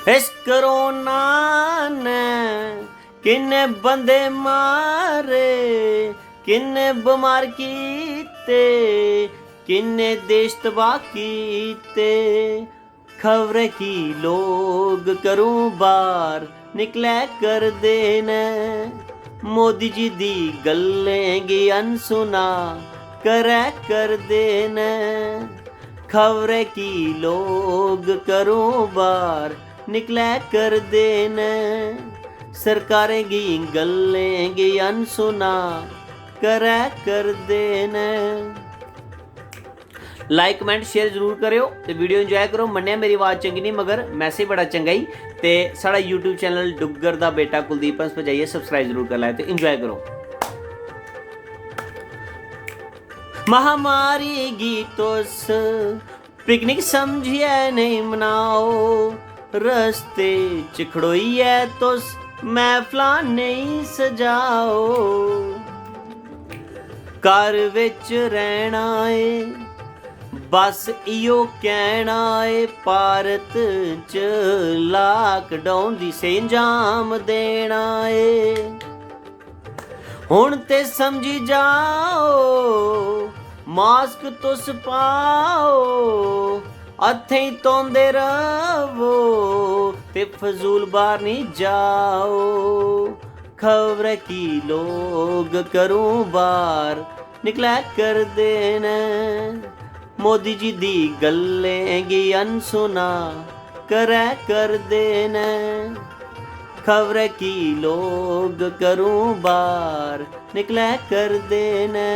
इस करोना ने किन्ने बंदे मारे, किन्ने बीमार कीते, किन्ने देश तबाह कीते। खबरें की लोग करूं बार निकले कर देने, मोदी जी दी गल्लें गी अनसुना करे कर देने। खबरें की लोग करूं बार निकले कर देने, सरकारें गी गल्लें गी अनसुना करे कर देने। लाइक कमेंट शेयर जरूर करो तो वीडियो इंजॉय करो। मन्निया मेरी आवाज़ चंगी नहीं मगर मैसेज बड़ा चंगा ही। तो साड़ा यूट्यूब चैनल डुग्गर दा बेटा कुलदीप हंस पे जाइए सब्सक्राइब जरूर कर लाए तो इंजॉय करो। महामारी गी तुस पिकनिक समझिए नहीं मनाओ, रस्ते च खड़ोइए तुस महफिलां नहीं सजाओ। घर विच रहना है बस इयो कहना है, भारत च लॉकडाउन दी से अंजाम देना है। हुण ते समझी जाओ मास्क तुस पाओ, हत्थें धोंदे रवो ते फजूल बाहर नहीं जाओ। खबर की लोग करूं बार निकला कर देना, मोदी जी दी गल्लें गी अनसुना करे कर देना। खबर की लोग करूं बार निकले कर देना।